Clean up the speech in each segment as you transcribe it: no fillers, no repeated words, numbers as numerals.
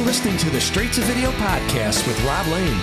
listening to the Straight to Video podcast with Rob Lane.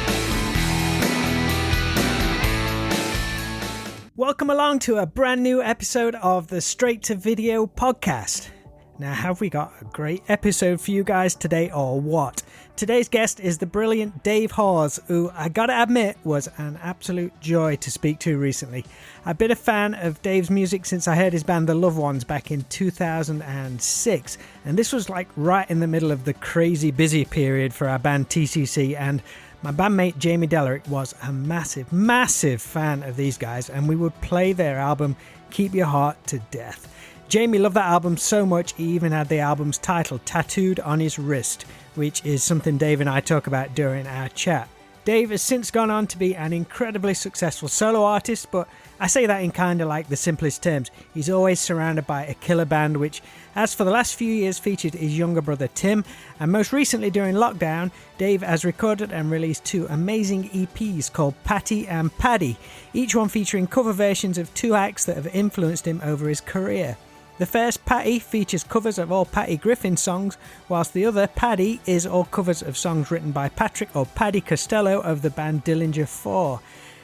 Welcome along to a brand new episode of the Straight to Video podcast. Now, have we got a great episode for you guys today or what? Today's guest is the brilliant Dave Hause, who I gotta admit was an absolute joy to speak to recently. I've been a fan of Dave's music since I heard his band The Loved Ones back in 2006, and this was like right in the middle of the crazy busy period for our band TCC, and my bandmate Jamie Dellerick was a massive fan of these guys, and we would play their album Keep Your Heart to Death. Jamie loved that album so much he even had the album's title tattooed on his wrist, which is something Dave and I talk about during our chat. Dave has since gone on to be an incredibly successful solo artist, but I say that in kind of like the simplest terms. He's always surrounded by a killer band, which has for the last few years featured his younger brother Tim, and most recently during lockdown, Dave has recorded and released 2 amazing EPs called Patty and Paddy, each one featuring cover versions of 2 acts that have influenced him over his career. The first, Patty, features covers of all Patty Griffin songs, whilst the other, Paddy, is all covers of songs written by Patrick or Paddy Costello of the band Dillinger 4.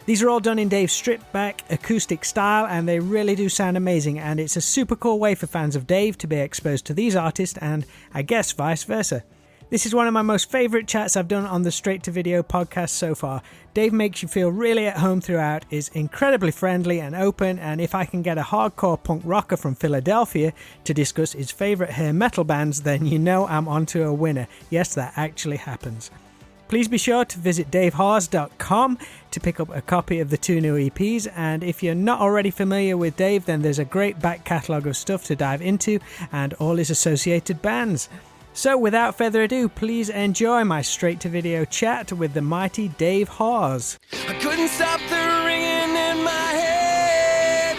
These are all done in Dave's stripped-back acoustic style, and they really do sound amazing, and it's a super cool way for fans of Dave to be exposed to these artists, and I guess vice versa. This is one of my most favourite chats I've done on the Straight to Video podcast so far. Dave makes you feel really at home throughout, is incredibly friendly and open, and if I can get a hardcore punk rocker from Philadelphia to discuss his favourite hair metal bands, then you know I'm onto a winner. Yes, that actually happens. Please be sure to visit davehause.com to pick up a copy of the 2 new EPs, and if you're not already familiar with Dave, then there's a great back catalogue of stuff to dive into and all his associated bands. So without further ado, please enjoy my Straight to Video chat with the mighty Dave Hause. I couldn't stop the ringing in my head.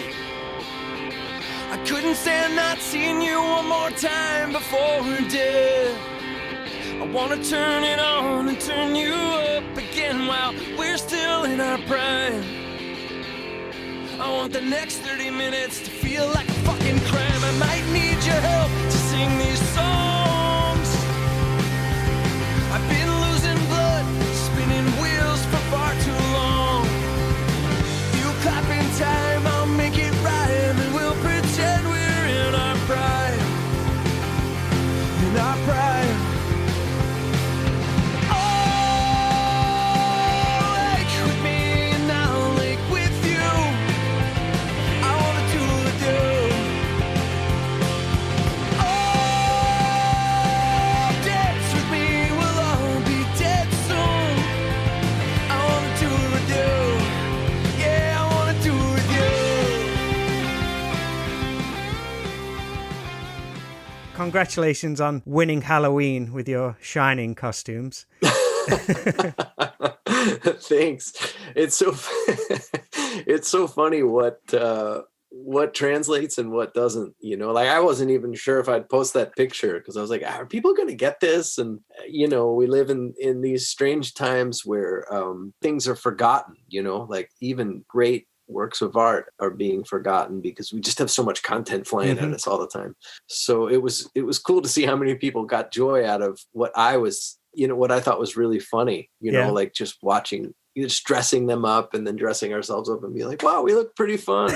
I couldn't stand not seeing you one more time before death. I want to turn it on and turn you up again while we're still in our prime. I want the next 30 minutes to feel like a fucking crime. I might need your help to sing these songs. I've been losing blood, spinning wheels for far too long. You clap in time, I'll make it rhyme, and we'll pretend we're in our prime. In our prime. Oh, ache with me and I'll ache with you. I wanna do with you. Oh, dance with me. Congratulations on winning Halloween with your Shining costumes. Thanks. It's so it's so funny what translates and what doesn't, you know. Like, I wasn't even sure if I'd post that picture because I was like, are people going to get this? And you know, we live in these strange times where things are forgotten, you know, like even great works of art are being forgotten because we just have so much content flying at us all the time. So it was cool to see how many people got joy out of what I was, you know, what I thought was really funny, you know, like just watching, just dressing them up and then dressing ourselves up and be like, wow, we look pretty fun.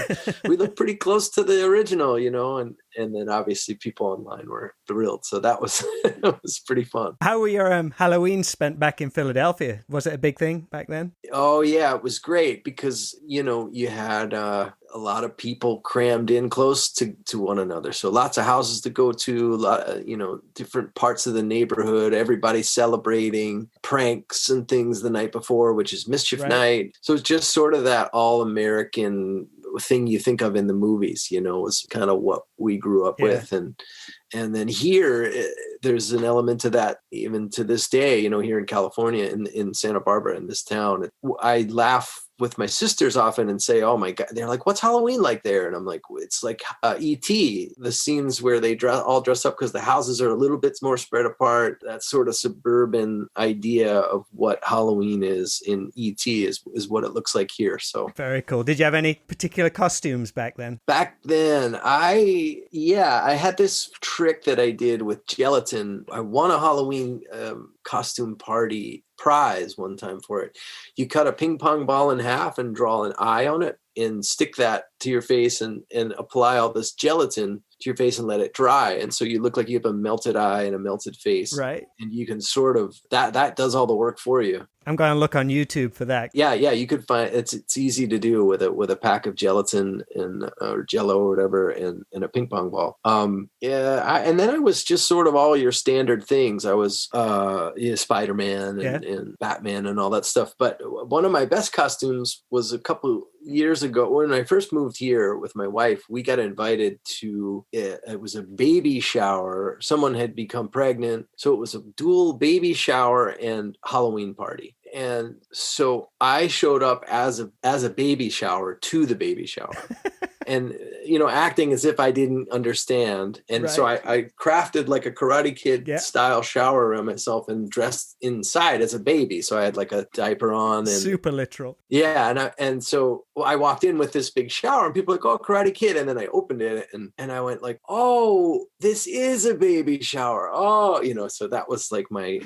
We look pretty close to the original, you know, and then obviously people online were thrilled. So that was, that was pretty fun. How were your Halloween spent back in Philadelphia? Was it a big thing back then? Oh yeah, it was great because, you know, you had a lot of people crammed in close to one another. So lots of houses to go to, a lot, you know, different parts of the neighborhood, everybody celebrating pranks and things the night before, which is Mischief Night. So it's just sort of that all American thing you think of in the movies, you know, was kind of what we grew up with. And then here, there's an element to that even to this day, you know, here in California, in Santa Barbara, in this town. I laugh with my sisters often and say, oh my God, they're like, what's Halloween like there? And I'm like, it's like E.T., the scenes where they all dress up because the houses are a little bit more spread apart. That sort of suburban idea of what Halloween is in E.T. is what it looks like here. So very cool. Did you have any particular costumes back then? Back then, I had this trick that I did with gelatin. I won a Halloween costume party prize one time for it. You cut a ping pong ball in half and draw an eye on it and stick that to your face and apply all this gelatin to your face and let it dry. And so you look like you have a melted eye and a melted face. Right. And you can sort of, that does all the work for you. I'm going to look on YouTube for that. Yeah, you could find it's easy to do with a pack of gelatin and or Jello or whatever and a ping pong ball. And then I was just sort of all your standard things. I was Spider-Man and Batman and all that stuff. But one of my best costumes was a couple years ago when I first moved here with my wife. We got invited to it was a baby shower. Someone had become pregnant, so it was a dual baby shower and Halloween party. And so I showed up as a baby shower to the baby shower. And, acting as if I didn't understand. And so I crafted like a Karate Kid style shower around myself and dressed inside as a baby. So I had like a diaper on. And super literal. Yeah. And so I walked in with this big shower and people were like, oh, Karate Kid. And then I opened it and I went like, oh, this is a baby shower. Oh, so that was like my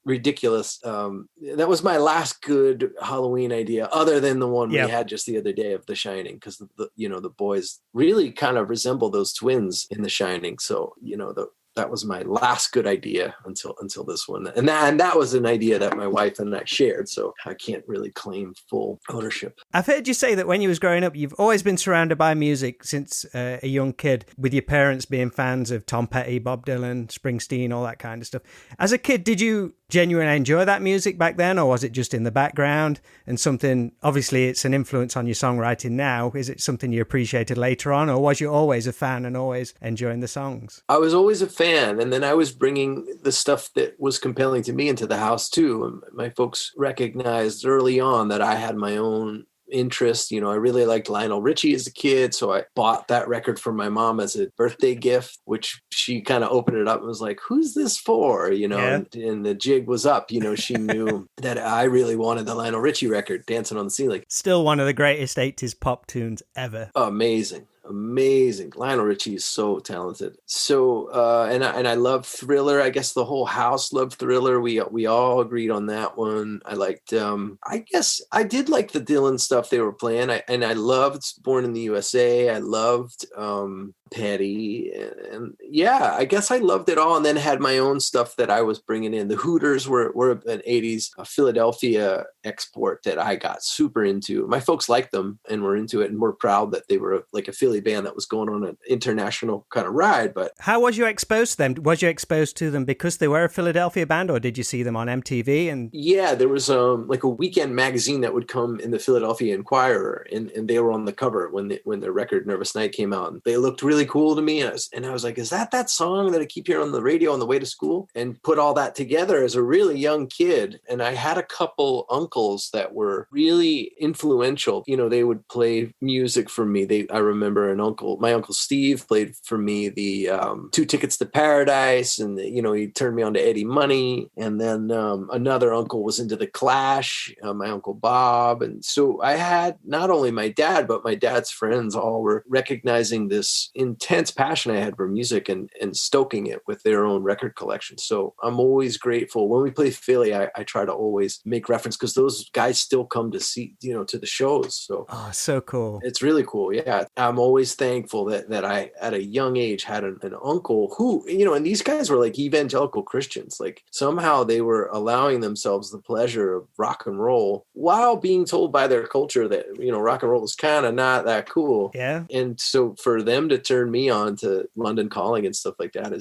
ridiculous. That was my last good Halloween idea other than the one we had just the other day of The Shining, because the boys really kind of resemble those twins in The Shining. So that was my last good idea until this one, and that was an idea that my wife and I shared, so I can't really claim full ownership. I've heard you say that when you was growing up, you've always been surrounded by music since a young kid, with your parents being fans of Tom Petty, Bob Dylan, Springsteen, all that kind of stuff. As a kid, did you genuinely enjoy that music back then, or was it just in the background and something, obviously it's an influence on your songwriting now, is it something you appreciated later on, or was you always a fan and always enjoying the songs? I was always a fan, and then I was bringing the stuff that was compelling to me into the house too. And my folks recognized early on that I had my own interest. I really liked Lionel Richie as a kid, so I bought that record for my mom as a birthday gift, which she kind of opened it up and was like, who's this for? And the jig was up. She knew that I really wanted the Lionel Richie record, Dancing on the Ceiling. Still one of the greatest 80s pop tunes ever. Amazing. Lionel Richie is so talented. So and I love Thriller. I guess the whole house loved Thriller. We all agreed on that one. I liked I guess I did like the Dylan stuff they were playing. I loved Born in the USA. I loved Petty, and I guess I loved it all, and then had my own stuff that I was bringing in. The Hooters were an 80s Philadelphia export that I got super into. My folks liked them and were into it and were proud that they were like a Philly band that was going on an international kind of ride. But how was you exposed to them? Was you exposed to them because they were a Philadelphia band, or did you see them on MTV? And there was like a weekend magazine that would come in the Philadelphia Inquirer, and they were on the cover when the record Nervous Night came out. And they looked really cool to me, and I was like, is that song that I keep hearing on the radio on the way to school? And put all that together as a really young kid. And I had a couple uncles that were really influential. They would play music for me. I remember my uncle Steve played for me the 2 Tickets to Paradise, and he turned me on to Eddie Money. And then another uncle was into the Clash, my Uncle Bob. And so I had not only my dad, but my dad's friends all were recognizing this intense passion I had for music and stoking it with their own record collection. So I'm always grateful. When we play Philly, I try to always make reference, because those guys still come to see, to the shows. So so cool. It's really cool. Yeah. I'm always thankful that I, at a young age, had an uncle who, and these guys were like evangelical Christians. Like somehow they were allowing themselves the pleasure of rock and roll while being told by their culture that, rock and roll is kind of not that cool. Yeah. And so for them to turn turned me on to London Calling and stuff like that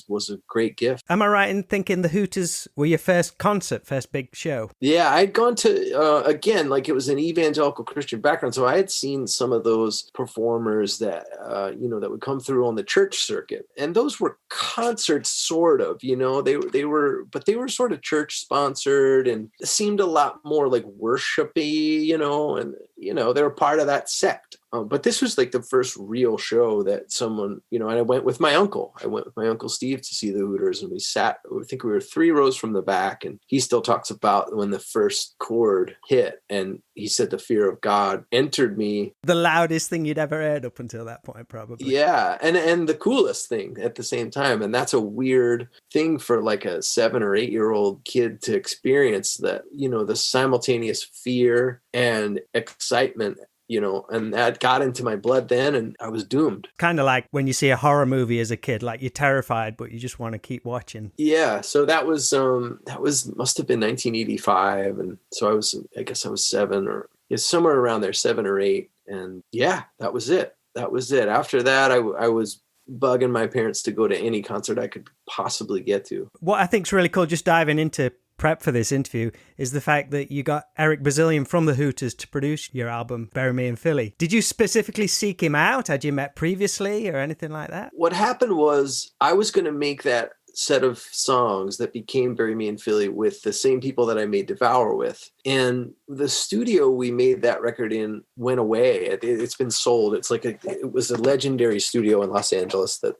was a great gift. Am I right in thinking the Hooters were your first concert, first big show? Yeah, I'd gone to, again, like it was an evangelical Christian background. So I had seen some of those performers that, that would come through on the church circuit. And those were concerts, sort of, they were sort of church sponsored and seemed a lot more like worshipy, and, they were part of that sect. But this was like the first real show that someone, and I went with my uncle. I went with my uncle Steve to see the Hooters, and we sat, I think we were 3 rows from the back, and he still talks about when the first chord hit, and he said the fear of God entered me. The loudest thing you'd ever heard up until that point, probably. Yeah, and the coolest thing at the same time. And that's a weird thing for like a 7 or 8-year-old kid to experience, that, the simultaneous fear and excitement, and that got into my blood then, and I was doomed. Kind of like when you see a horror movie as a kid, like you're terrified, but you just want to keep watching. Yeah. So that was must have been 1985. And so I guess I was 7 or somewhere around there, 7 or 8. And yeah, that was it. After that, I was bugging my parents to go to any concert I could possibly get to. What I think is really cool, just diving into prep for this interview, is the fact that you got Eric Bazillion from the Hooters to produce your album Bury Me in Philly. Did you specifically seek him out? Had you met previously or anything like that? What happened was I was going to make that set of songs that became Bury Me in Philly with the same people that I made Devour with. And the studio we made that record in went away. It's been sold. It was a legendary studio in Los Angeles that,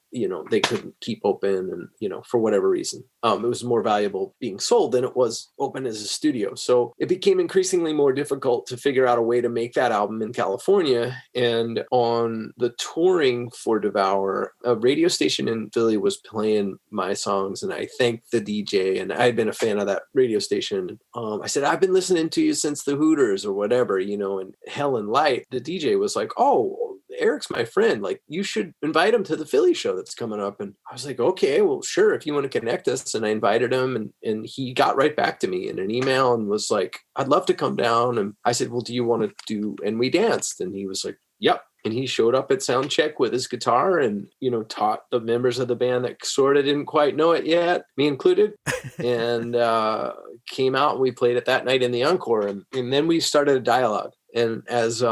they couldn't keep open, and, for whatever reason. It was more valuable being sold than it was open as a studio. So it became increasingly more difficult to figure out a way to make that album in California. And on the touring for Devour, a radio station in Philly was playing my songs, and I thanked the DJ, and I had been a fan of that radio station. I said, I've been listening to you since the Hooters or whatever, and Hell and Light. The DJ was like, oh, Eric's my friend. Like, you should invite him to the Philly show that's coming up. And I was like, okay, well, sure, if you want to connect us. And I invited him, and he got right back to me in an email and was like, I'd love to come down. And I said, well, do you want to do, and we danced. And he was like, yep. And he showed up at sound check with his guitar and, taught the members of the band that sort of didn't quite know it yet, me included, and came out, and we played it that night in the encore. And then we started a dialogue. And as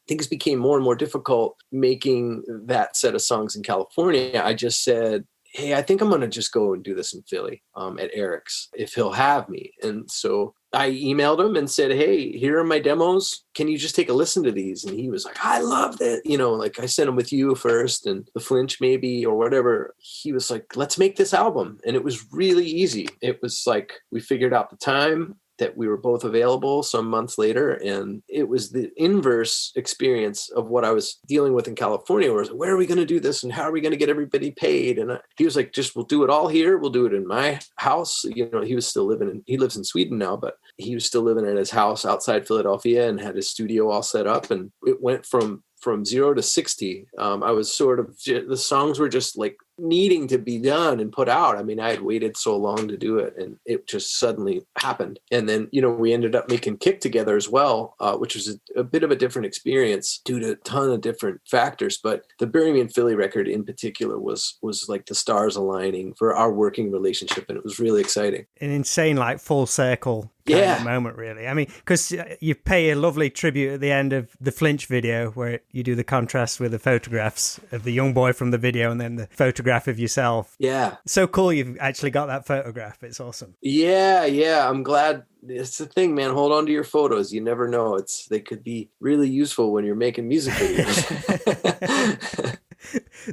things became more and more difficult making that set of songs in California, I just said, hey, I think I'm going to just go and do this in Philly at Eric's if he'll have me. And so I emailed him and said, hey, here are my demos. Can you just take a listen to these? And he was like, I love it. Like I sent him with you first and the Flinch maybe or whatever. He was like, let's make this album. And it was really easy. It was like we figured out the time that we were both available some months later. And it was the inverse experience of what I was dealing with in California, where are we going to do this? And how are we going to get everybody paid? And he was like, we'll do it all here. We'll do it in my house. He was still he lives in Sweden now, but he was still living in his house outside Philadelphia and had his studio all set up. And it went from 0 to 60. I was sort of, the songs were just like needing to be done and put out. I mean, I had waited so long to do it, and it just suddenly happened. And then, we ended up making Kick together as well, which was a bit of a different experience due to a ton of different factors. But the Bury Me in Philly record in particular was like the stars aligning for our working relationship, and it was really exciting. An insane, like, full circle kind of moment, really. I mean, because you pay a lovely tribute at the end of the Flinch video where you do the contrast with the photographs of the young boy from the video and then the photograph of yourself. Yeah. So cool you've actually got that photograph. It's awesome. Yeah. I'm glad. It's the thing, man. Hold on to your photos. You never know. They could be really useful when you're making music videos.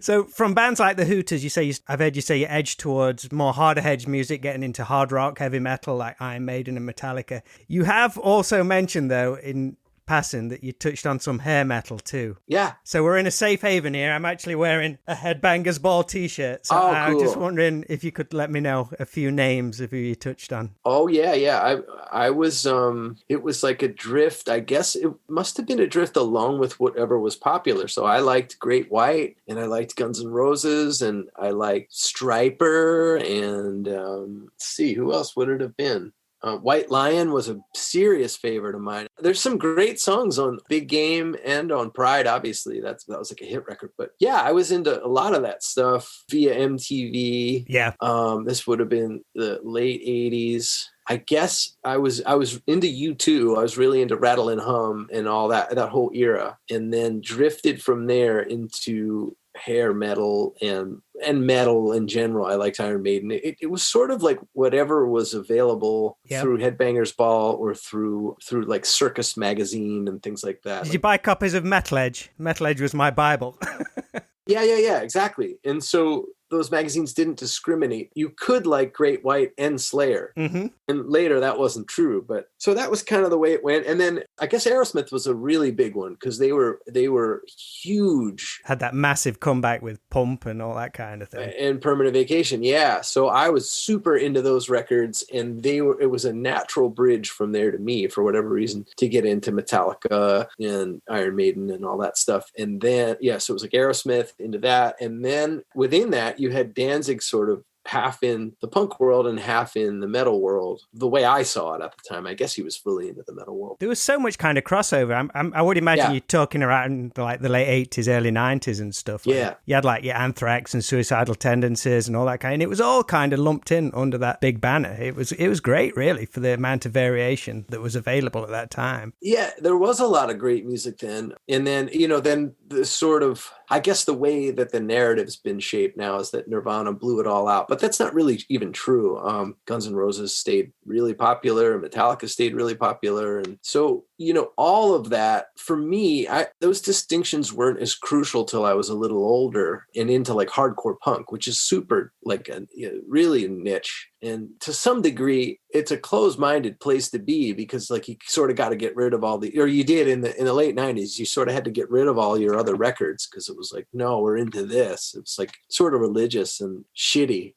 So from bands like the Hooters, I've heard you say you edge towards more harder edge music, getting into hard rock, heavy metal like Iron Maiden and Metallica. You have also mentioned, though, in passing that you touched on some hair metal too. Yeah. So we're in a safe haven here. I'm actually wearing a Headbangers Ball t-shirt. So cool. I was just wondering if you could let me know a few names of who you touched on. Oh yeah. I was, it was like a drift. I guess it must have been a drift along with whatever was popular. So I liked Great White, and I liked Guns N' Roses, and I liked Stryper, and let's see, who else would it have been? White Lion was a serious favorite of mine. There's some great songs on Big Game and on Pride, obviously. That was like a hit record. But yeah, I was into a lot of that stuff via MTV. Yeah. This would have been the late 80s. I guess I was into U2. I was really into Rattle and Hum and all that whole era, and then drifted from there into hair metal and metal in general. I liked Iron Maiden. It was sort of like whatever was available through Headbangers Ball or through like Circus Magazine and things like that. Did you buy copies of Metal Edge? Metal Edge was my Bible. Yeah, exactly. And so those magazines didn't discriminate. You could like Great White and Slayer. Mm-hmm. And later that wasn't true. But so that was kind of the way it went. And then I guess Aerosmith was a really big one because they were huge. Had that massive comeback with Pump and all that kind of thing. And Permanent Vacation. Yeah. So I was super into those records, and it was a natural bridge from there to me, for whatever reason, to get into Metallica and Iron Maiden and all that stuff. And then, so it was like Aerosmith into that. And then within that, you had Danzig sort of half in the punk world and half in the metal world, the way I saw it at the time. I guess he was fully into the metal world. There was so much kind of crossover. I would imagine you talking around like the late 80s, early 90s and stuff. Like, you had like your Anthrax and Suicidal Tendencies and all that kind, and it was all kind of lumped in under that big banner. It was great, really, for the amount of variation that was available at that time. Yeah, there was a lot of great music then. And then, then the sort of, I guess the way that the narrative's been shaped now is that Nirvana blew it all out. But that's not really even true. Guns N' Roses stayed really popular. Metallica stayed really popular. And so, all of that, for me, those distinctions weren't as crucial till I was a little older and into like hardcore punk, which is super like really niche. And to some degree, it's a closed-minded place to be because like you sort of got to get rid of you did in the late 90s, you sort of had to get rid of all your other records because it was like, no, we're into this. It was like sort of religious and shitty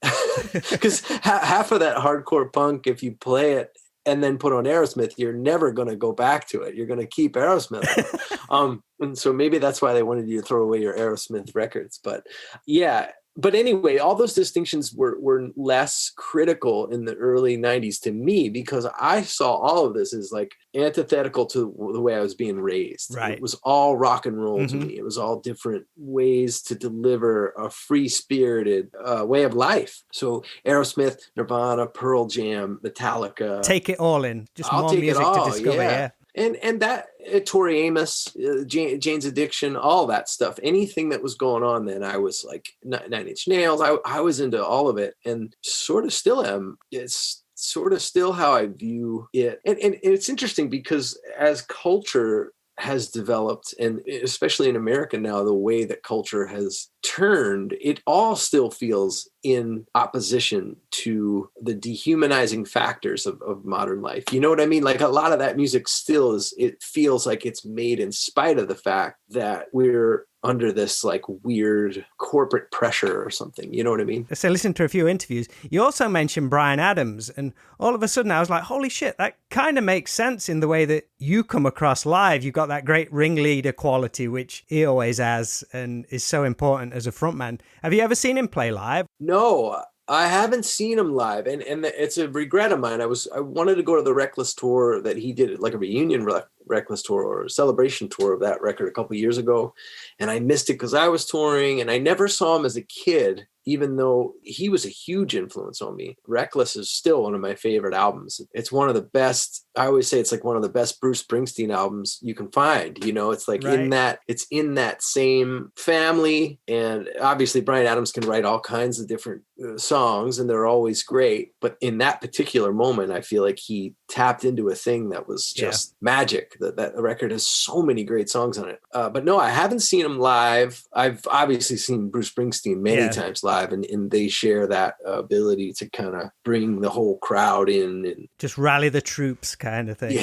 because half of that hardcore punk, if you play it and then put on Aerosmith, you're never going to go back to it. You're going to keep Aerosmith. And so maybe that's why they wanted you to throw away your Aerosmith records. But yeah. But anyway, all those distinctions were less critical in the early 90s to me because I saw all of this as like antithetical to the way I was being raised. Right. It was all rock and roll to me. It was all different ways to deliver a free-spirited way of life. So Aerosmith, Nirvana, Pearl Jam, Metallica. Take it all in. Just more music to discover, yeah. And that Tori Amos, Jane's Addiction, all that stuff, anything that was going on then, I was like Nine Inch Nails. I was into all of it and sort of still am. It's sort of still how I view it. And it's interesting because as culture has developed, and especially in America now, the way that culture has turned, it all still feels in opposition to the dehumanizing factors of modern life. You know what I mean? Like a lot of that music still it feels like it's made in spite of the fact that we're under this like weird corporate pressure or something. You know what I mean? So listen to a few interviews. You also mentioned Bryan Adams, and all of a sudden I was like, holy shit, that kind of makes sense in the way that you come across live. You've got that great ringleader quality, which he always has and is so important as a frontman. Have you ever seen him play live? No, I haven't seen him live, and it's a regret of mine. I wanted to go to the Reckless tour that he did, like a reunion Reckless tour or a celebration tour of that record a couple of years ago, and I missed it because I was touring, and I never saw him as a kid, even though he was a huge influence on me. Reckless is still one of my favorite albums. It's one of the best. I always say it's like one of the best Bruce Springsteen albums you can find. It's like it's in that same family. And obviously Bryan Adams can write all kinds of different songs and they're always great. But in that particular moment, I feel like he tapped into a thing that was just magic. That record has so many great songs on it. But no, I haven't seen him live. I've obviously seen Bruce Springsteen many times live. And they share that ability to kind of bring the whole crowd in and just rally the troops kind of thing.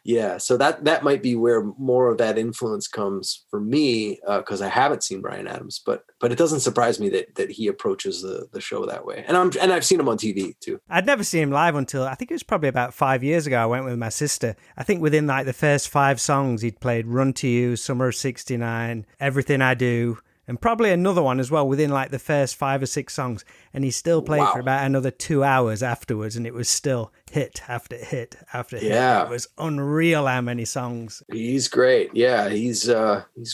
Yeah. So that might be where more of that influence comes for me because I haven't seen Bryan Adams, but it doesn't surprise me that he approaches the show that way. And I've seen him on TV too. I'd never seen him live until I think it was probably about 5 years ago. I went with my sister. I think within like the first 5 songs he'd played Run to You, Summer of '69, Everything I Do, and probably another one as well within like the first 5 or 6 songs. And he still played for about another 2 hours afterwards, and it was still hit after hit after hit. It was unreal how many songs. He's great. Yeah, he's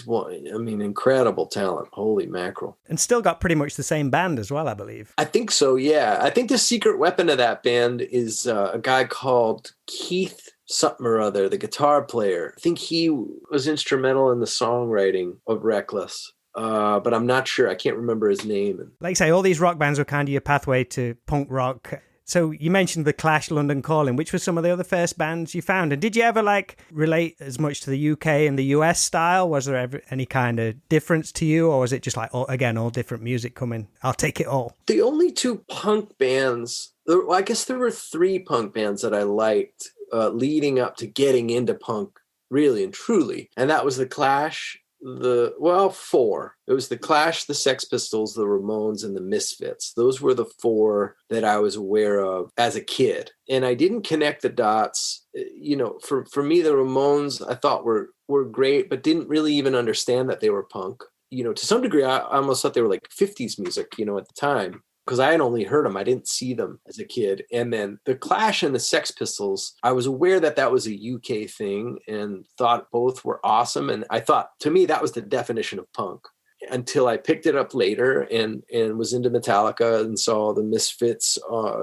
one. I mean, incredible talent. Holy mackerel! And still got pretty much the same band as well, I believe. I think so. Yeah, I think the secret weapon of that band is a guy called Keith something or other, the guitar player. I think he was instrumental in the songwriting of Reckless. But I'm not sure. I can't remember his name. Like I say, all these rock bands were kind of your pathway to punk rock. So you mentioned the Clash, London Calling, which were some of the other first bands you found. And did you ever like relate as much to the UK and the US style? Was there ever any kind of difference to you? Or was it just like, all different music coming? I'll take it all. The only 2 punk bands, well, I guess there were 3 punk bands that I liked leading up to getting into punk really and truly. And that was the Clash, 4. It was the Clash, the Sex Pistols, the Ramones, and the Misfits. Those were the 4 that I was aware of as a kid. And I didn't connect the dots. You know, for me, the Ramones I thought were great, but didn't really even understand that they were punk. You know, to some degree, I almost thought they were like 50s music, you know, at the time, because I had only heard them. I didn't see them as a kid. And then the Clash and the Sex Pistols, I was aware that that was a UK thing and thought both were awesome. And I thought, to me, that was the definition of punk, until I picked it up later and was into Metallica and saw the Misfits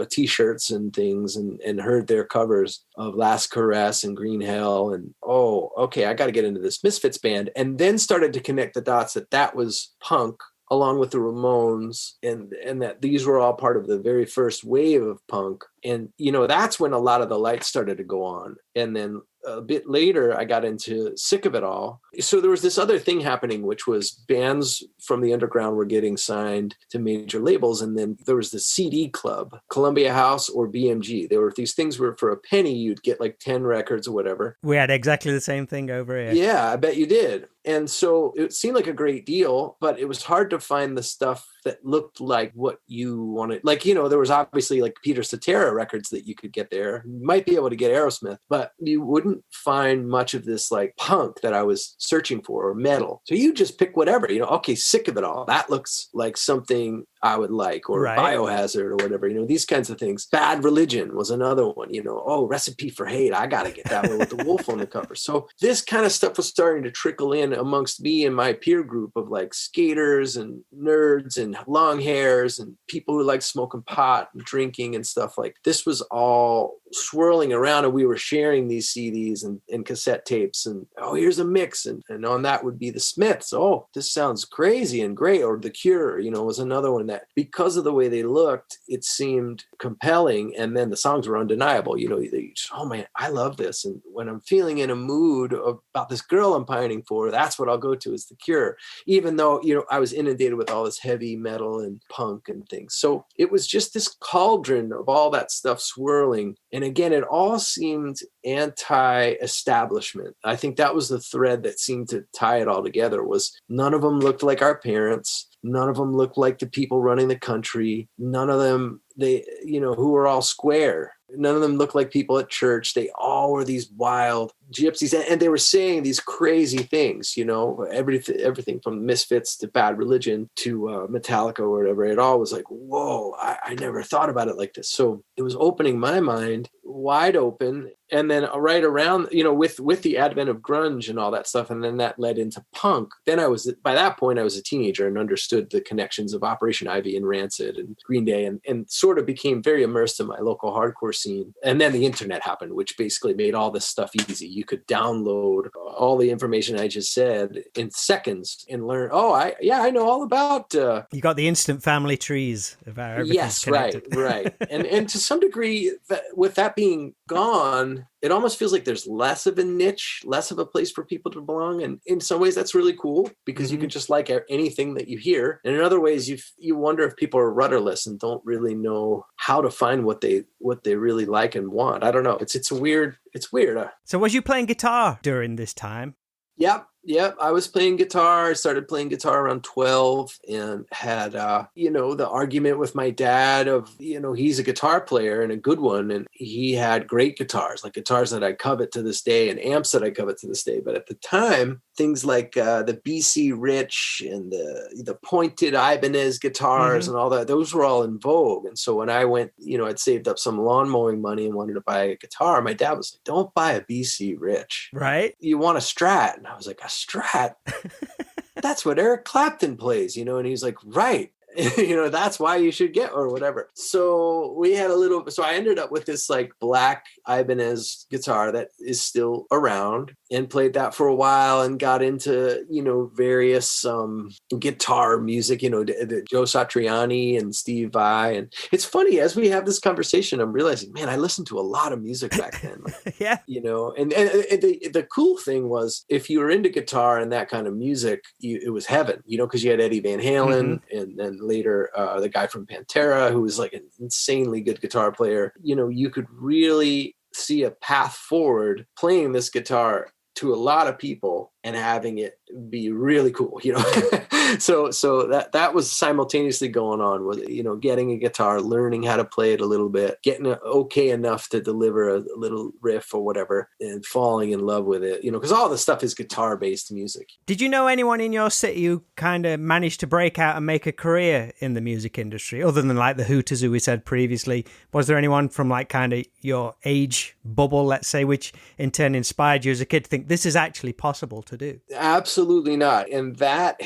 t-shirts and things and heard their covers of Last Caress and Green Hell. And, okay, I got to get into this Misfits band. And then started to connect the dots that was punk, along with the Ramones, and that these were all part of the very first wave of punk. And, you know, that's when a lot of the lights started to go on. And then a bit later, I got into Sick of It All. So there was this other thing happening, which was bands from the underground were getting signed to major labels. And then there was the CD Club, Columbia House or BMG. There were these things where for a penny, you'd get like 10 records or whatever. We had exactly the same thing over here. Yeah, I bet you did. And so it seemed like a great deal, but it was hard to find the stuff that looked like what you wanted. Like, you know, there was obviously like Peter Cetera records that you could get there. You might be able to get Aerosmith, but you wouldn't find much of this like punk that I was searching for, or metal. So you just pick whatever, you know, okay, Sick of It All. That looks like something I would like, or right. Biohazard or whatever, you know, these kinds of things. Bad Religion was another one, you know, Recipe for Hate. I got to get that one with the wolf on the cover. So this kind of stuff was starting to trickle in amongst me and my peer group of like skaters and nerds and long hairs and people who like smoking pot and drinking and stuff. Like this was all swirling around, and we were sharing these CDs and cassette tapes, and here's a mix, and on that would be the Smiths. This sounds crazy and great. Or The Cure, you know, was another one that, because of the way they looked, it seemed compelling, and then the songs were undeniable. You know, they just, oh man, I love this. And when I'm feeling in a mood about this girl I'm pining for, that's what I'll go to, is The Cure, even though, you know, I was inundated with all this heavy metal and punk and things. So it was just this cauldron of all that stuff swirling. And again, it all seemed anti-establishment. I think that was the thread that seemed to tie it all together. Was none of them looked like our parents. None of them looked like the people running the country. None of them, who were all square. None of them looked like people at church. They all were these wild gypsies. And they were saying these crazy things, you know, everything from Misfits to Bad Religion to Metallica or whatever. It all was like, whoa, I never thought about it like this. So it was opening my mind wide open. And then right around, you know, with the advent of grunge and all that stuff, and then that led into punk. Then by that point, I was a teenager and understood the connections of Operation Ivy and Rancid and Green Day, and sort of became very immersed in my local hardcore scene. And then the internet happened, which basically made all this stuff easy. You could download all the information I just said in seconds and learn, I know all about... You got the instant family trees of how everything's connected. Right. And to some degree, with that being gone, it almost feels like there's less of a niche, less of a place for people to belong. And in some ways that's really cool, because you can just like anything that you hear. And in other ways, you wonder if people are rudderless and don't really know how to find what they really like and want. I don't know. It's weird. It's weird. So was you playing guitar during this time? Yep. Yep, I was playing guitar. I started playing guitar around 12 and had, the argument with my dad of, he's a guitar player and a good one. And he had great guitars, like guitars that I covet to this day and amps that I covet to this day. But at the time, things like the BC Rich and the pointed Ibanez guitars and all that, those were all in vogue. And so when I went, I'd saved up some lawn mowing money and wanted to buy a guitar, my dad was like, don't buy a BC Rich. Right. You want a Strat. And I was like, a Strat? That's what Eric Clapton plays, and he's like, right. That's why you should get, or whatever. So I ended up with this like black Ibanez guitar that is still around, and played that for a while and got into, various guitar music, the Joe Satriani and Steve Vai. And it's funny, as we have this conversation, I'm realizing, man, I listened to a lot of music back then. Yeah. And the cool thing was, if you were into guitar and that kind of music, it was heaven, because you had Eddie Van Halen and then later the guy from Pantera, who was like an insanely good guitar player. You could really see a path forward playing this guitar to a lot of people and having it be really cool, so that was simultaneously going on with, getting a guitar, learning how to play it a little bit, getting it okay enough to deliver a little riff or whatever, and falling in love with it, because all the stuff is guitar based music. Did you know anyone in your city who kind of managed to break out and make a career in the music industry, other than like the Hooters, who we said previously? Was there anyone from like kind of your age bubble, let's say, which in turn inspired you as a kid to think this is actually possible to do? Absolutely not. And that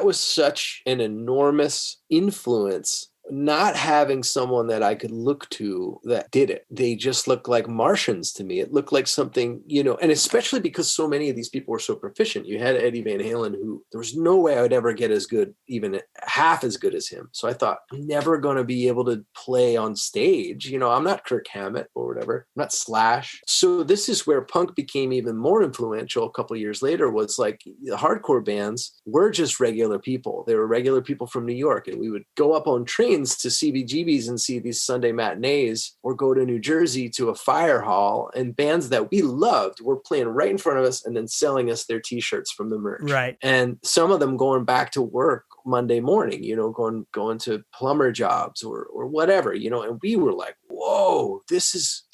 was such an enormous influence, not having someone that I could look to that did it. They just looked like Martians to me. It looked like something, and especially because so many of these people were so proficient. You had Eddie Van Halen, who there was no way I would ever get as good, even half as good as him. So I thought, I'm never going to be able to play on stage. I'm not Kirk Hammett or whatever. I'm not Slash. So this is where punk became even more influential a couple of years later. Was like the hardcore bands were just regular people. They were regular people from New York, and we would go up on trains to CBGBs and see these Sunday matinees, or go to New Jersey to a fire hall, and bands that we loved were playing right in front of us and then selling us their t-shirts from the merch. Right. And some of them going back to work Monday morning, going to plumber jobs or whatever, and we were like, whoa,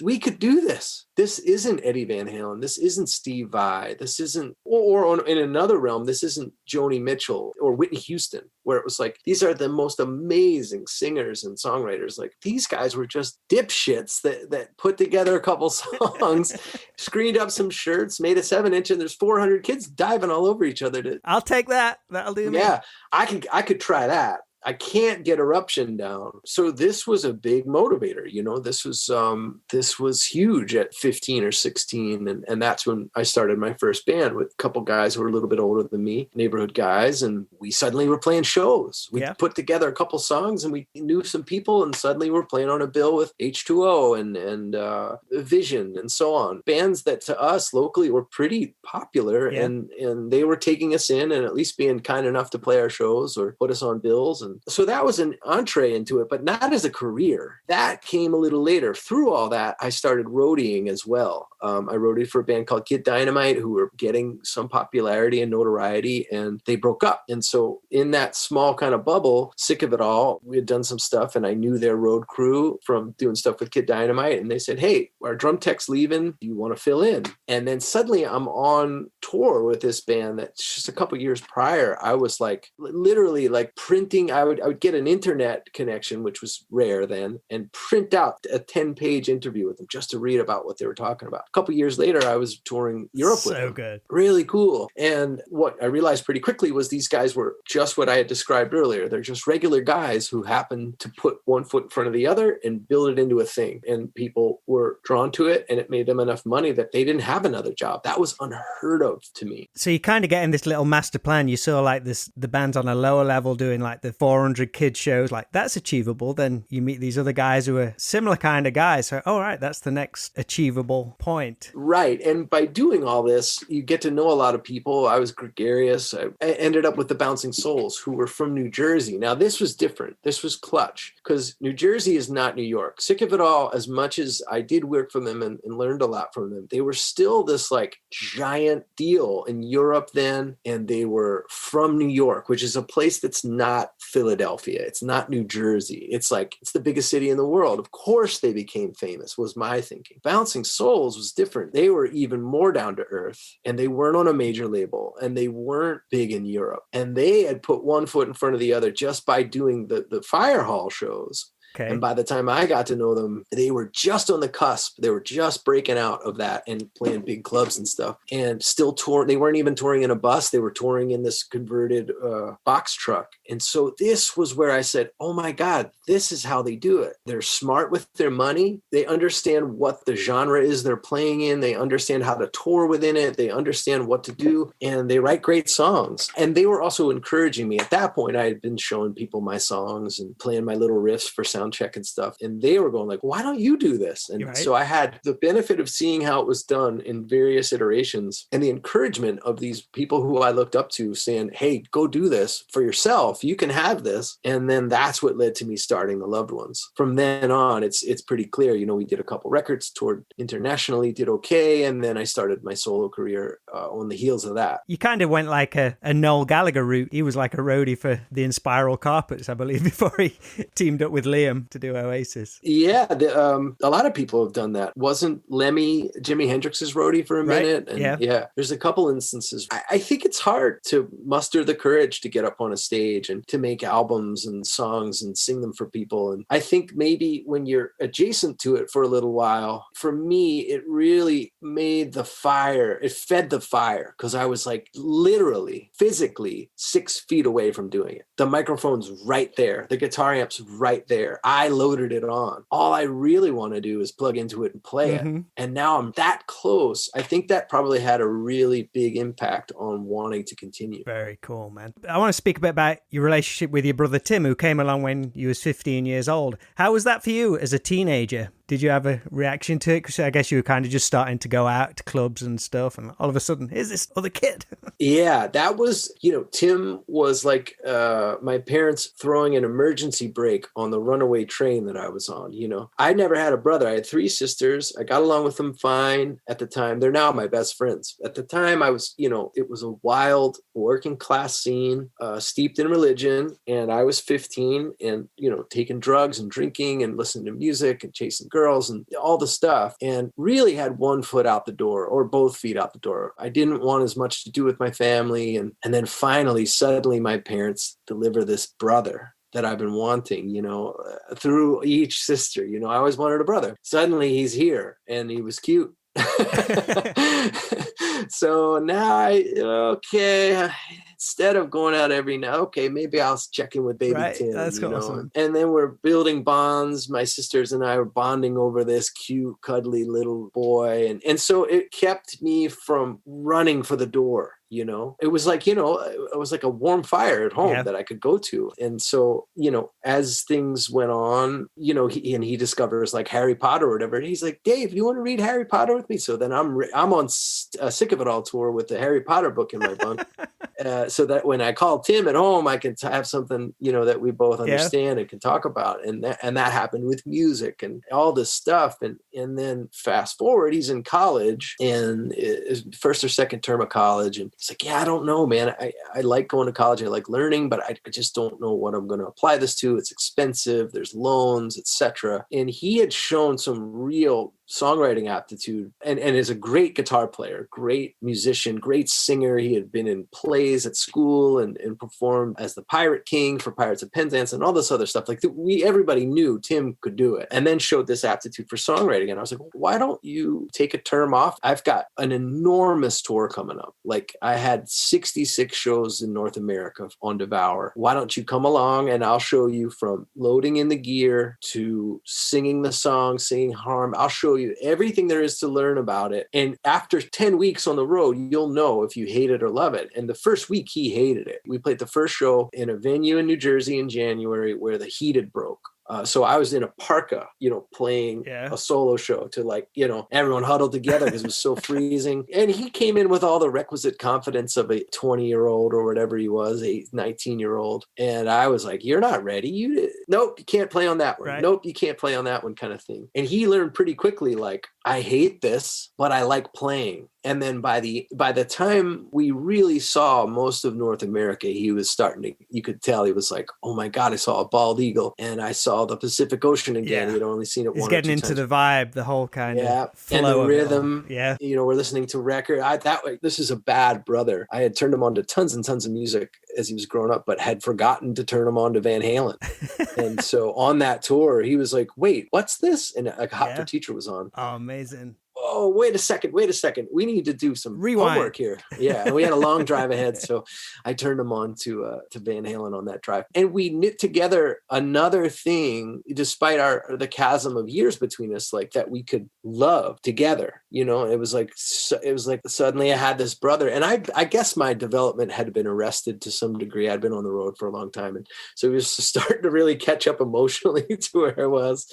we could do this. This isn't Eddie Van Halen. This isn't Steve Vai. This isn't, or in another realm, this isn't Joni Mitchell or Whitney Houston, where it was like, these are the most amazing singers and songwriters. Like, these guys were just dipshits that put together a couple songs, screened up some shirts, made a 7-inch, and there's 400 kids diving all over each other. I'll take that. That'll do me. Yeah, I could try that. I can't get Eruption down. So this was a big motivator. This was huge at 15 or 16. And that's when I started my first band with a couple guys who were a little bit older than me, neighborhood guys. And we suddenly were playing shows. We put together a couple songs, and we knew some people, and suddenly we're playing on a bill with H2O and Vision and so on. Bands that to us locally were pretty popular, and they were taking us in and at least being kind enough to play our shows or put us on bills. And so that was an entree into it, but not as a career. That came a little later. Through all that, I started roadieing as well. I roadied for a band called Kid Dynamite, who were getting some popularity and notoriety, and they broke up. And so in that small kind of bubble, sick of it all, we had done some stuff, and I knew their road crew from doing stuff with Kid Dynamite. And they said, hey, our drum tech's leaving. Do you want to fill in? And then suddenly I'm on tour with this band that just a couple years prior, I was like literally like printing. I would get an internet connection, which was rare then, and print out a 10-page interview with them just to read about what they were talking about. A couple years later, I was touring Europe with them. So good. Really cool. And what I realized pretty quickly was these guys were just what I had described earlier. They're just regular guys who happened to put one foot in front of the other and build it into a thing. And people were drawn to it, and it made them enough money that they didn't have another job. That was unheard of to me. So you kind of get in this little master plan. You saw like the bands on a lower level doing like the 400 kid shows, like that's achievable. Then you meet these other guys who are similar kind of guys. So, all right, that's the next achievable point. Right. And by doing all this, you get to know a lot of people. I was gregarious. I ended up with the Bouncing Souls, who were from New Jersey. Now, this was different. This was clutch because New Jersey is not New York. Sick of It All, as much as I did work for them and learned a lot from them, they were still this like giant deal in Europe then. And they were from New York, which is a place that's not Philadelphia. It's not New Jersey. It's the biggest city in the world. Of course they became famous, was my thinking. Bouncing Souls was different. They were even more down to earth, and they weren't on a major label, and they weren't big in Europe. And they had put one foot in front of the other just by doing the fire hall shows. Okay. And by the time I got to know them, they were just on the cusp. They were just breaking out of that and playing big clubs and stuff, and still touring. They weren't even touring in a bus. They were touring in this converted box truck. And so this was where I said, oh my God, this is how they do it. They're smart with their money. They understand what the genre is they're playing in. They understand how to tour within it. They understand what to do, and they write great songs. And they were also encouraging me. At that point, I had been showing people my songs and playing my little riffs for sound check and stuff. And they were going like, why don't you do this? And right. So I had the benefit of seeing how it was done in various iterations and the encouragement of these people who I looked up to saying, hey, go do this for yourself. You can have this. And then that's what led to me starting the Loved Ones. From then on, it's pretty clear. You know, we did a couple records, toured internationally, did okay. And then I started my solo career on the heels of that. You kind of went like a Noel Gallagher route. He was like a roadie for the Inspiral Carpets, I believe, before he teamed up with Liam to do Oasis. Yeah, a lot of people have done that. Wasn't Lemmy Jimi Hendrix's roadie for a minute? And yeah, there's a couple instances. I think it's hard to muster the courage to get up on a stage and to make albums and songs and sing them for people. And I think maybe when you're adjacent to it for a little while, for me, it really made the fire. It fed the fire because I was like literally, physically 6 feet away from doing it. The microphone's right there. The guitar amp's right there. I loaded it on. All I really want to do is plug into it and play it. And now I'm that close. I think that probably had a really big impact on wanting to continue. Very cool, man. I want to speak a bit about your relationship with your brother Tim, who came along when you was 15 years old. How was that for you as a teenager? Did you have a reaction to it? Because I guess you were kind of just starting to go out to clubs and stuff, and all of a sudden, here's this other kid. Yeah, that was, Tim was like my parents throwing an emergency brake on the runaway train that I was on. I never had a brother. I had 3 sisters. I got along with them fine at the time. They're now my best friends. At the time, I was, it was a wild working class scene, steeped in religion, and I was 15 and, taking drugs and drinking and listening to music and chasing girls and all the stuff, and really had one foot out the door or both feet out the door. I didn't want as much to do with my family. And then finally, suddenly my parents deliver this brother that I've been wanting, through each sister. I always wanted a brother. Suddenly he's here and he was cute. So now instead of going out every night, okay, maybe I'll check in with baby Tim. That's awesome. And then we're building bonds. My sisters and I were bonding over this cute, cuddly little boy. And so it kept me from running for the door. It was like, it was like a warm fire at home that I could go to. And so, as things went on, he discovers like Harry Potter or whatever. And he's like, Dave, you want to read Harry Potter with me? So then I'm on a Sick of It All tour with the Harry Potter book in my bunk. So that when I call Tim at home, I can have something, that we both understand and can talk about. And that happened with music and all this stuff. And then fast forward, he's in college and first or second term of college. And he's like, yeah, I don't know, man. I like going to college. I like learning, but I just don't know what I'm going to apply this to. It's expensive. There's loans, etc. And he had shown some real songwriting aptitude and is a great guitar player, great musician, great singer. He had been in plays at school and performed as the Pirate King for Pirates of Penzance and all this other stuff. Like everybody knew Tim could do it, and then showed this aptitude for songwriting. And I was like, why don't you take a term off? I've got an enormous tour coming up. Like I had 66 shows in North America on Devour. Why don't you come along and I'll show you from loading in the gear to singing the song, singing harm. I'll show show you everything there is to learn about it. And after 10 weeks on the road, you'll know if you hate it or love it. And the first week he hated it. We played the first show in a venue in New Jersey in January where the heat had broke. So I was in a parka, playing a solo show to everyone huddled together because it was so freezing. And he came in with all the requisite confidence of a 20-year-old or whatever he was, a 19-year-old. And I was like, you're not ready. Nope, you can't play on that one. Right. Nope, you can't play on that one kind of thing. And he learned pretty quickly, like, I hate this, but I like playing. And then by the time we really saw most of North America, he was you could tell he was like, oh my God, I saw a bald eagle and I saw the Pacific Ocean again. He'd only seen it He's one getting or two into times. The vibe, the whole kind of flow and the of rhythm. Yeah. We're listening to record. This is a bad brother. I had turned him on to tons and tons of music as he was growing up, but had forgotten to turn him on to Van Halen. And so on that tour, he was like, wait, what's this? And a Hot for Teacher was on. Oh, amazing. Oh, wait a second. We need to do some homework here. Yeah. And we had a long drive ahead. So I turned him on to Van Halen on that drive. And we knit together another thing, despite the chasm of years between us, like that we could love together. It was like suddenly I had this brother. And I guess my development had been arrested to some degree. I'd been on the road for a long time. And so he was starting to really catch up emotionally to where I was.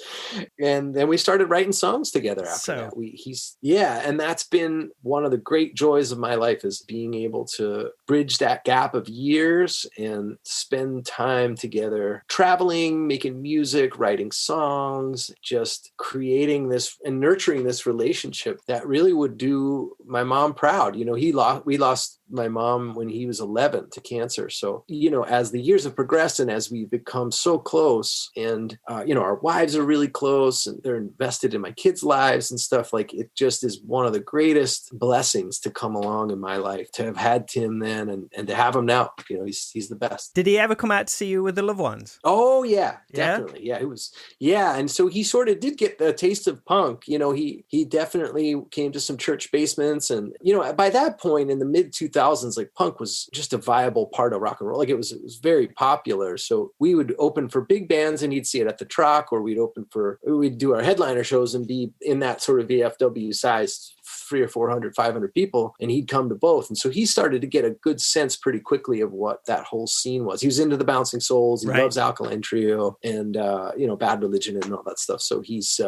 And then we started writing songs together after that. And that's been one of the great joys of my life, is being able to bridge that gap of years and spend time together, traveling, making music, writing songs, just creating this and nurturing this relationship that really would do my mom proud. We lost my mom when he was 11 to cancer. So, as the years have progressed and as we've become so close and, our wives are really close and they're invested in my kids' lives and stuff, like it just is one of the greatest blessings to come along in my life, to have had Tim then and to have him now. He's the best. Did he ever come out to see you with the loved ones? Oh yeah, definitely. Yeah, it was. Yeah. And so he sort of did get a taste of punk. He definitely came to some church basements, and, by that point in the mid 2000s, like punk was just a viable part of rock and roll. Like it was very popular. So we would open for big bands and he'd see it at the Truck, or we'd do our headliner shows and be in that sort of VFW size 300 or 400, 500 people, and he'd come to both. And so he started to get a good sense pretty quickly of what that whole scene was. He was into the Bouncing Souls. He loves Alkaline Trio and, Bad Religion and all that stuff. So he's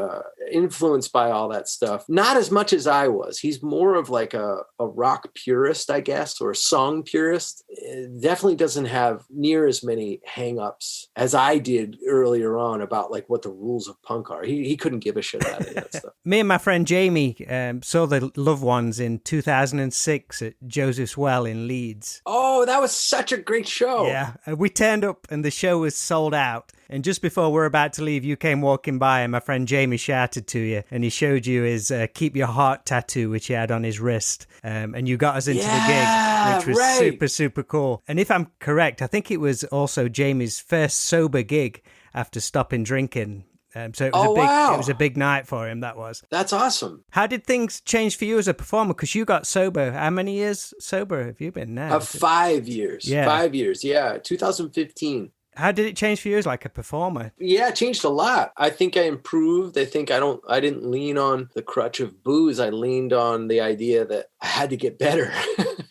influenced by all that stuff. Not as much as I was. He's more of like a rock purist, I guess, or a song purist. It definitely doesn't have near as many hang-ups as I did earlier on about like what the rules of punk are. He couldn't give a shit about any of that stuff. Me and my friend Jamie saw the Loved Ones in 2006 at Joseph's Well in Leeds. Oh, that was such a great show. Yeah, we turned up and the show was sold out. And just before we're about to leave, you came walking by and my friend Jamie shouted to you and he showed you his Keep Your Heart tattoo, which he had on his wrist. And you got us into the gig, which was super, super cool. And if I'm correct, I think it was also Jamie's first sober gig after stopping drinking. So it was a big night for him, that was. That's awesome. How did things change for you as a performer? Because you got sober. How many years sober have you been now? 5 years. Yeah. 5 years, 2015. How did it change for you as like a performer? Yeah, it changed a lot. I think I improved. I think I didn't lean on the crutch of booze. I leaned on the idea that I had to get better.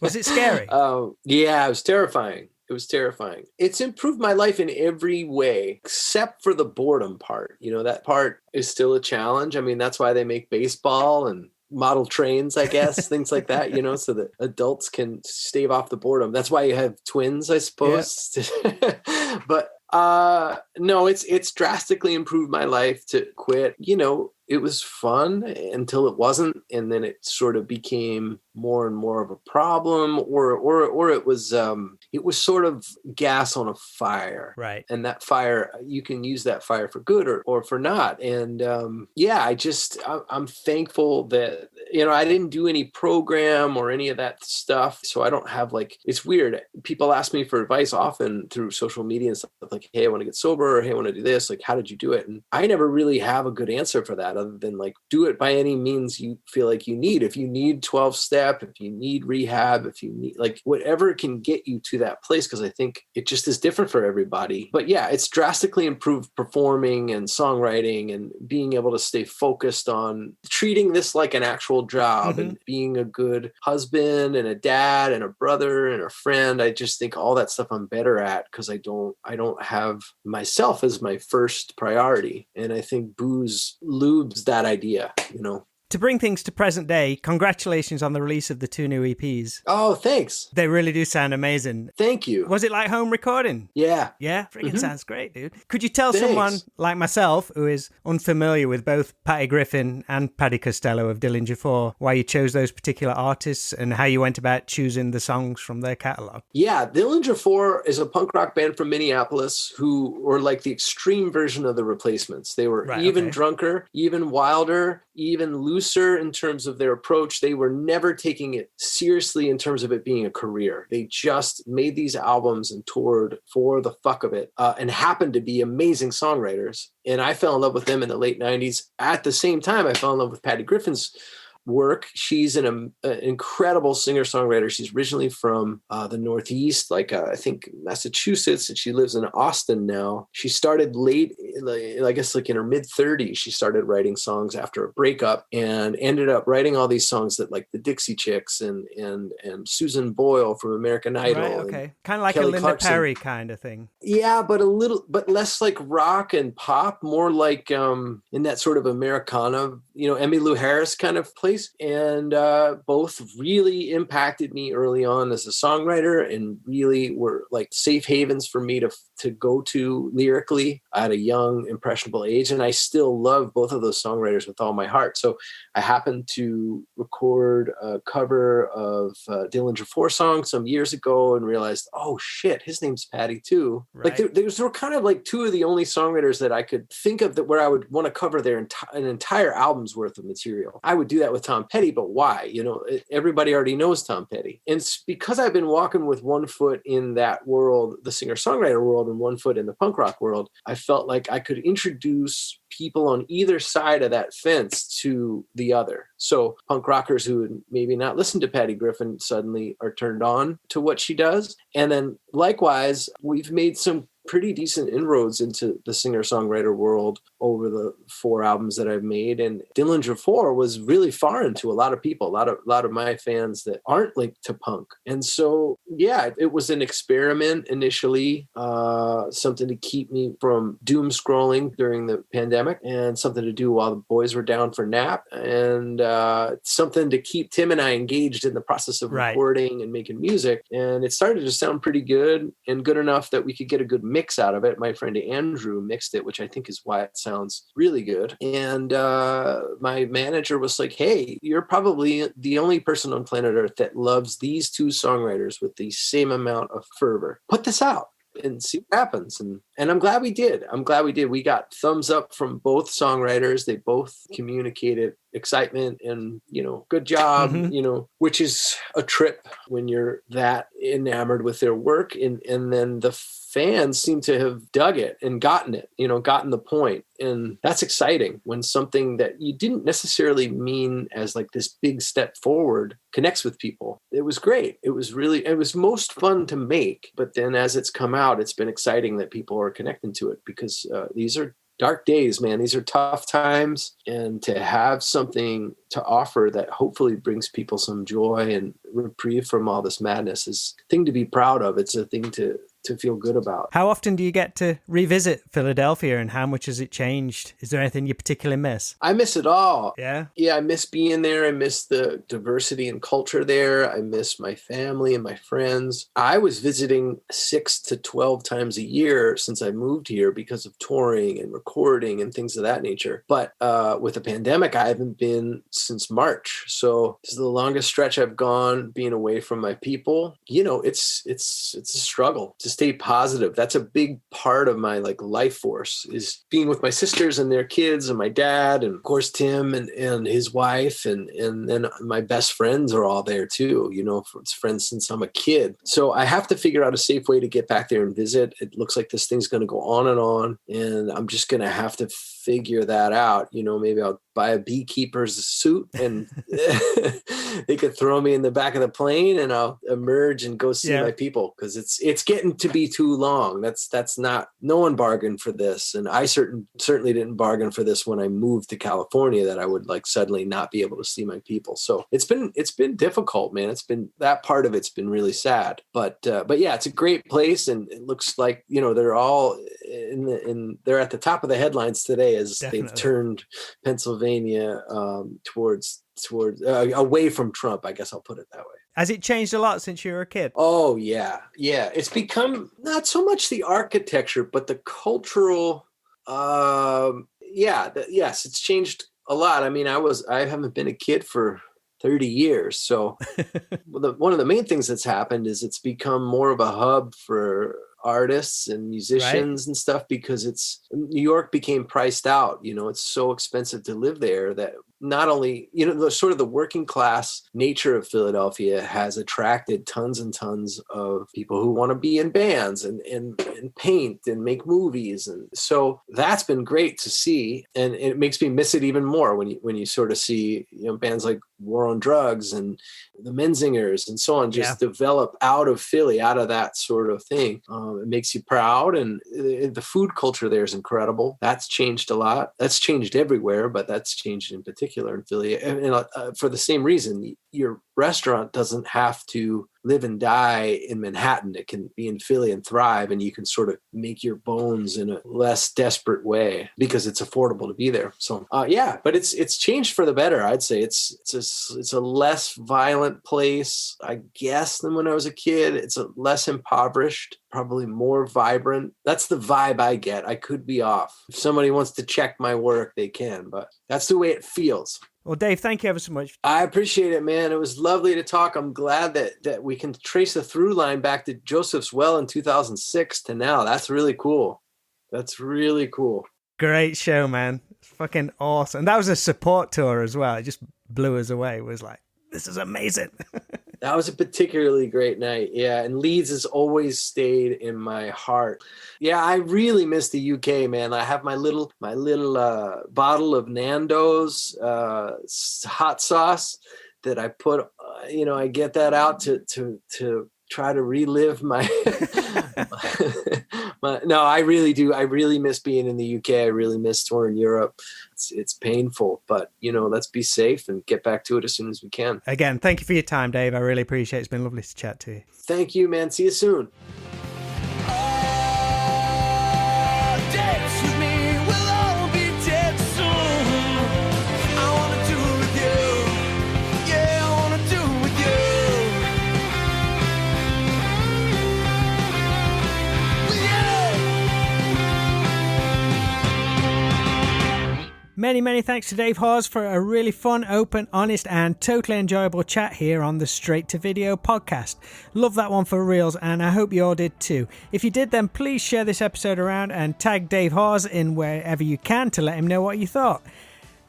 Was it scary? Yeah, it was terrifying. It was terrifying. It's improved my life in every way, except for the boredom part. That part is still a challenge. I mean, that's why they make baseball and model trains, I guess, things like that, so that adults can stave off the boredom. That's why you have twins, I suppose. Yeah. But no, it's drastically improved my life to quit. It was fun until it wasn't, and then it sort of became more and more of a problem, or it was sort of gas on a fire, right? And that fire, you can use that fire for good or for not. And I'm thankful that I didn't do any program or any of that stuff, so I don't have it's weird. People ask me for advice often through social media and stuff, like, hey, I want to get sober, or hey, I want to do this, like, how did you do it? And I never really have a good answer for that, other than do it by any means you feel like you need. If you need 12 steps step, if you need rehab, if you need like whatever can get you to that place, because I think it just is different for everybody. But yeah, it's drastically improved performing and songwriting and being able to stay focused on treating this like an actual job and being a good husband and a dad and a brother and a friend. I just think all that stuff I'm better at because I don't have myself as my first priority. And I think booze lubes that idea, you know. To bring things to present day, congratulations on the release of the 2 new EPs. Oh, thanks. They really do sound amazing. Thank you. Was it like home recording? Yeah. Yeah? Freaking sounds great, dude. Could you tell Thanks. someone like myself, who is unfamiliar with both Patty Griffin and Paddy Costello of Dillinger 4, why you chose those particular artists and how you went about choosing the songs from their catalogue? Yeah, Dillinger 4 is a punk rock band from Minneapolis who were like the extreme version of the Replacements. They were drunker, even wilder, even looser in terms of their approach. They were never taking it seriously in terms of it being a career. They just made these albums and toured for the fuck of it, and happened to be amazing songwriters. And I fell in love with them in the late 90s. At the same time, I fell in love with Patty Griffin's work. She's an incredible singer-songwriter. She's originally from the Northeast, I think Massachusetts, and she lives in Austin now. She started late, I guess like in her mid-30s, she started writing songs after a breakup and ended up writing all these songs that like the Dixie Chicks and Susan Boyle from American Idol. Right, okay. Kind of like Kelly a Linda Clarkson. Perry kind of thing. Yeah, but less like rock and pop, more like in that sort of Americana, Emmylou Harris kind of place. And both really impacted me early on as a songwriter and really were like safe havens for me to go to lyrically at a young, impressionable age. And I still love both of those songwriters with all my heart. So I happened to record a cover of Dillinger 4 song some years ago and realized, oh shit, his name's Patty too. Right. Like those were kind of like two of the only songwriters that I could think of that where I would want to cover an entire album's worth of material. I would do that with Tom Petty, but why? Everybody already knows Tom Petty. And it's because I've been walking with one foot in that world, the singer-songwriter world, and one foot in the punk rock world, I felt like I could introduce people on either side of that fence to the other. So punk rockers who would maybe not listen to Patty Griffin suddenly are turned on to what she does. And then likewise, we've made some pretty decent inroads into the singer-songwriter world over the 4 albums that I've made. And Dillinger 4 was really foreign to a lot of people, a lot of my fans that aren't linked to punk. And so, yeah, it was an experiment initially, something to keep me from doom scrolling during the pandemic and something to do while the boys were down for nap and something to keep Tim and I engaged in the process of recording and making music. And it started to sound pretty good and good enough that we could get a good mix out of it. My friend Andrew mixed it, which I think is why it sounds really good. And my manager was like, hey, you're probably the only person on planet Earth that loves these 2 songwriters with the same amount of fervor. Put this out and see what happens. And I'm glad we did. We got thumbs up from both songwriters. They both communicated excitement and, good job, which is a trip when you're that enamored with their work. And then the fans seem to have dug it and gotten the point. And that's exciting when something that you didn't necessarily mean as like this big step forward connects with people. It was great. It was most fun to make. But then as it's come out, it's been exciting that people are connecting to it because these are dark days, man. These are tough times. And to have something to offer that hopefully brings people some joy and reprieve from all this madness is a thing to be proud of. It's a thing to feel good about. How often do you get to revisit Philadelphia and how much has it changed? Is there anything you particularly miss? I miss it all. Yeah? Yeah, I miss being there. I miss the diversity and culture there. I miss my family and my friends. I was visiting 6 to 12 times a year since I moved here because of touring and recording and things of that nature. But with the pandemic, I haven't been since March. So this is the longest stretch I've gone being away from my people. It's a struggle to stay positive. That's a big part of my life force is being with my sisters and their kids and my dad and of course Tim and his wife and then my best friends are all there too, it's friends since I'm a kid. So I have to figure out a safe way to get back there and visit. It looks like this thing's going to go on and I'm just going to have to figure that out. Maybe I'll buy a beekeeper's suit and they could throw me in the back of the plane and I'll emerge and go see my people, because it's getting to be too long. That's not, no one bargained for this. And I certainly didn't bargain for this when I moved to California, that I would like suddenly not be able to see my people. So it's been difficult, man. It's been, that part of it's been really sad, but yeah, it's a great place. And it looks like, they're all they're at the top of the headlines today as they've turned Pennsylvania towards away from Trump. I guess I'll put it that way. Has it changed a lot since you were a kid? Oh yeah. It's become not so much the architecture, but the cultural. Yes, it's changed a lot. I mean, I haven't been a kid for 30 years. So one of the main things that's happened is it's become more of a hub for artists and musicians and stuff, because New York became priced out. It's so expensive to live there that not only, the sort of the working class nature of Philadelphia has attracted tons and tons of people who want to be in bands and paint and make movies. And so that's been great to see. And it makes me miss it even more when you sort of see, bands like War on Drugs and the Menzingers and so on just develop out of Philly, out of that sort of thing. It makes you proud. And the food culture there is incredible. That's changed a lot. That's changed everywhere, but that's changed in particular in Philly. And for the same reason, your restaurant doesn't have to live and die in Manhattan. It can be in Philly and thrive, and you can sort of make your bones in a less desperate way because it's affordable to be there. So but it's changed for the better. I'd say it's a less violent place, I guess, than when I was a kid. It's a less impoverished, probably more vibrant. That's the vibe I get. I could be off. If somebody wants to check my work, they can, but that's the way it feels. Well, Dave, thank you ever so much. I appreciate it, man. It was lovely to talk. I'm glad that we can trace a through line back to Joseph's Well in 2006 to now. That's really cool. Great show, man. It's fucking awesome. That was a support tour as well. It just blew us away. It was like, this is amazing. That was a particularly great night. Yeah. And Leeds has always stayed in my heart. Yeah. I really miss the UK, man. I have my little bottle of Nando's hot sauce that I put, I get that out to try to relive my, no, I really do. I really miss being in the UK. I really miss touring Europe. It's painful, but let's be safe and get back to it as soon as we can. Again, thank you for your time, Dave. I really appreciate it. It's been lovely to chat to you. Thank you, man. See you soon. Many thanks to Dave Hause for a really fun, open, honest, and totally enjoyable chat here on the Straight to Video podcast. Love that one for reals, and I hope you all did too. If you did, then please share this episode around and tag Dave Hause in wherever you can to let him know what you thought.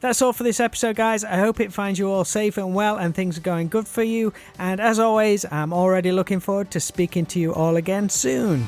That's all for this episode, guys. I hope it finds you all safe and well and things are going good for you. And as always, I'm already looking forward to speaking to you all again soon.